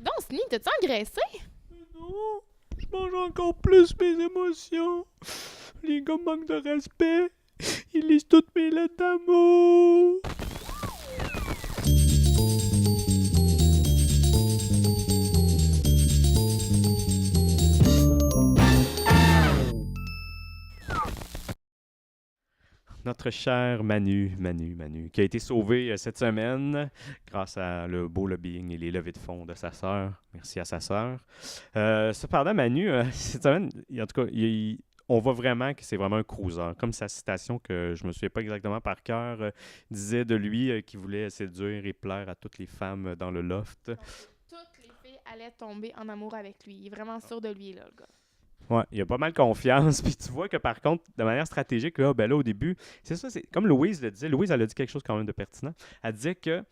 Donc, Sini, t'as-tu engraissé? Non, je mange encore plus mes émotions. Les gars manquent de respect. Ils lisent toutes mes lettres d'amour. Notre cher Manu, qui a été sauvé cette semaine grâce à le beau lobbying et les levées de fonds de sa sœur. Merci à sa sœur. Cependant, Manu, cette semaine, en tout cas, on voit vraiment que c'est vraiment un cruiser. Comme sa citation, que je me souviens pas exactement par cœur, disait de lui qu'il voulait séduire et plaire à toutes les femmes dans le loft. Donc, toutes les filles allaient tomber en amour avec lui. Il est vraiment sûr de lui, là, le gars. Ouais, il a pas mal confiance. Puis tu vois que par contre, de manière stratégique, là, ben là au début, c'est ça, c'est comme Louise le disait. Louise, elle a dit quelque chose quand même de pertinent. Elle disait que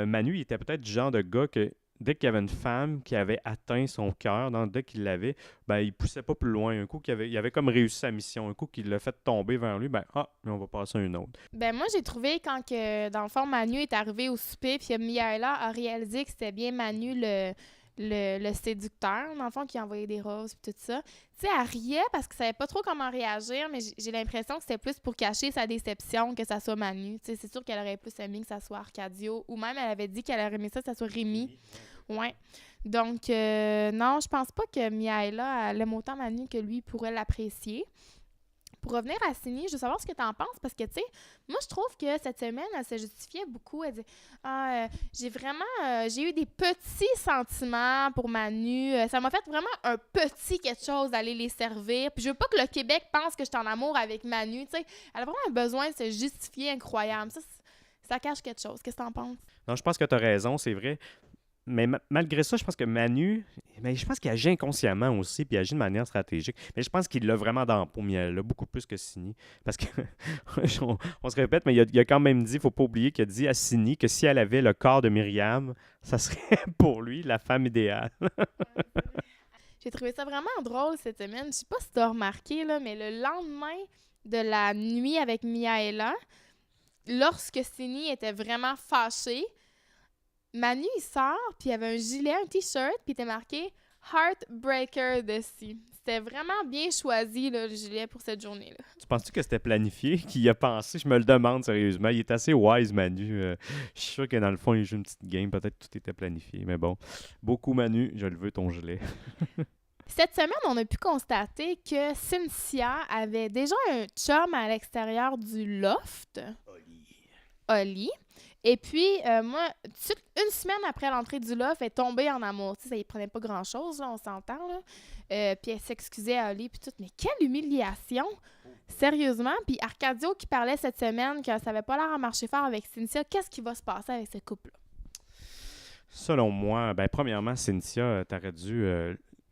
Manu, il était peut-être du genre de gars que dès qu'il y avait une femme qui avait atteint son cœur, dès qu'il l'avait, ben il poussait pas plus loin. Un coup il avait comme réussi sa mission. Un coup qu'il l'a fait tomber vers lui, mais on va passer à une autre. Ben moi, j'ai trouvé quand que, dans le fond, Manu est arrivé au souper, puis Miaela a réalisé que c'était bien Manu le séducteur, dans le fond, qui envoyait des roses puis tout ça. Tu sais, elle riait parce qu'elle savait pas trop comment réagir, mais j'ai l'impression que c'était plus pour cacher sa déception que ça soit Manu. Tu sais, c'est sûr qu'elle aurait plus aimé que ça soit Arcadio, ou même elle avait dit qu'elle aurait aimé ça que ça soit Rémi. Ouais. Donc, non, je pense pas que Miaela elle aime autant Manu que lui pourrait l'apprécier. Pour revenir à Sini, je veux savoir ce que tu en penses parce que, tu sais, moi, je trouve que cette semaine, elle se justifiait beaucoup. Elle dit j'ai eu des petits sentiments pour Manu. Ça m'a fait vraiment un petit quelque chose d'aller les servir. Puis je veux pas que le Québec pense que je suis en amour avec Manu. Tu sais, elle a vraiment un besoin de se justifier incroyable. Ça cache quelque chose. Qu'est-ce que tu en penses? Non, je pense que tu as raison, c'est vrai. Mais malgré ça, je pense que Manu, je pense qu'il agit inconsciemment aussi, puis il agit de manière stratégique. Mais je pense qu'il l'a vraiment dans la peau, mais il l'a beaucoup plus que Sini. Parce que, on se répète, mais il a quand même dit, il ne faut pas oublier qu'il a dit à Sini que si elle avait le corps de Myriam, ça serait pour lui la femme idéale. J'ai trouvé ça vraiment drôle cette semaine. Je sais pas si tu as remarqué, là, mais le lendemain de la nuit avec Miaela, lorsque Sini était vraiment fâchée, Manu, il sort, puis il avait un gilet, un t-shirt, puis il était marqué Heartbreaker dessus. C'était vraiment bien choisi, là, le gilet pour cette journée-là. Tu penses-tu que c'était planifié, qu'il y a pensé? Je me le demande sérieusement. Il est assez wise, Manu. Je suis sûr que dans le fond, il joue une petite game. Peut-être que tout était planifié. Mais bon, beaucoup Manu, je le veux ton gilet. Cette semaine, on a pu constater que Cynthia avait déjà un chum à l'extérieur du loft. Oli. Et puis, moi, une semaine après l'entrée du loft, elle est tombée en amour. Tu sais, ça y prenait pas grand-chose, là, on s'entend, là. Puis elle s'excusait à Oli, puis tout. Mais quelle humiliation! Sérieusement. Puis Arcadio qui parlait cette semaine que ça avait pas l'air à marcher fort avec Cynthia. Qu'est-ce qui va se passer avec ce couple-là? Selon moi, premièrement, Cynthia, t'aurais dû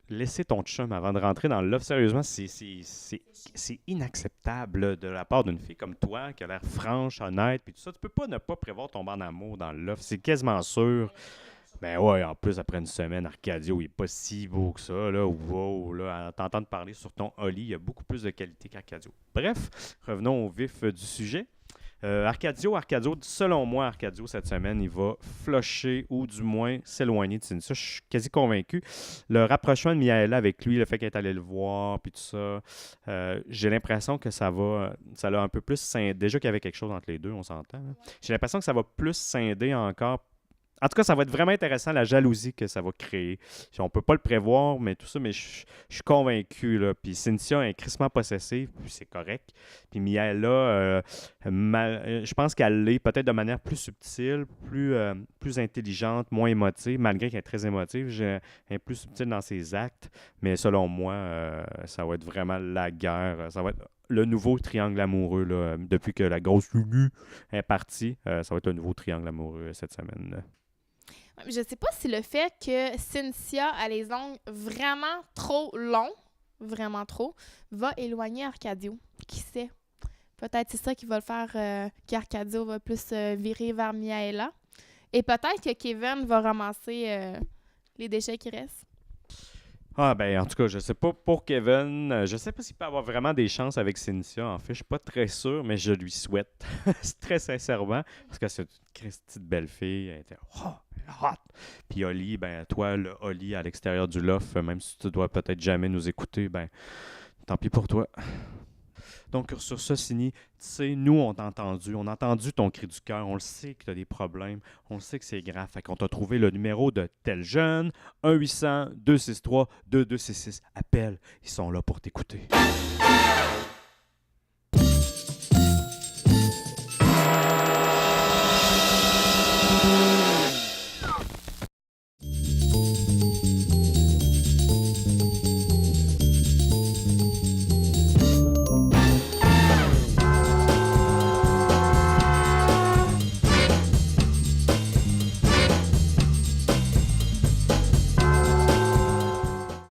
laisser ton chum avant de rentrer dans le loft. Sérieusement, c'est inacceptable là, de la part d'une fille comme toi, qui a l'air franche, honnête, puis tout ça. Tu peux pas ne pas prévoir tomber en amour dans le loft. C'est quasiment sûr. Ben ouais, en plus, après une semaine, Arcadio, il est pas si beau que ça, là. Wow, là, à t'entendre parler sur ton Oli, il y a beaucoup plus de qualité qu'Arcadio. Bref, revenons au vif du sujet. Arcadio, selon moi, Arcadio, cette semaine, il va flusher ou du moins s'éloigner de Cynthia. Je suis quasi convaincu. Le rapprochement de Miaela avec lui, le fait qu'elle est allée le voir, puis tout ça, j'ai l'impression que ça l'a un peu plus scindé. Déjà qu'il y avait quelque chose entre les deux, on s'entend. Là. J'ai l'impression que ça va plus scinder encore. En tout cas, ça va être vraiment intéressant, la jalousie que ça va créer. On peut pas le prévoir, mais tout ça, mais je suis convaincu. Là. Puis Cynthia est crissement possessive, puis c'est correct. Puis Miaela, je pense qu'elle l'est peut-être de manière plus subtile, plus intelligente, moins émotive, malgré qu'elle est très émotive. Elle est plus subtile dans ses actes. Mais selon moi, ça va être vraiment la guerre. Ça va être le nouveau triangle amoureux. Là, depuis que la grosse Lulu est partie, ça va être un nouveau triangle amoureux cette semaine. Là. Je sais pas si le fait que Cynthia a les ongles vraiment trop longs, vraiment trop, va éloigner Arcadio. Qui sait? Peut-être c'est ça qui va le faire qu'Arcadio va plus virer vers Miaela. Et peut-être que Kevin va ramasser les déchets qui restent. Ah ben en tout cas, je sais pas pour Kevin, je sais pas s'il peut avoir vraiment des chances avec Cynthia. En fait, je suis pas très sûr, mais je lui souhaite très sincèrement parce que c'est une Christie de belle fille, elle était elle est hot. Puis Oli, ben toi le Oli à l'extérieur du loft, même si tu dois peut-être jamais nous écouter, ben tant pis pour toi. Donc, sur ça, Sini, tu sais, nous, on a entendu ton cri du cœur, on le sait que tu as des problèmes, on le sait que c'est grave. Fait qu'on t'a trouvé le numéro de tel jeune, 1-800-263-2266. Appelle, ils sont là pour t'écouter.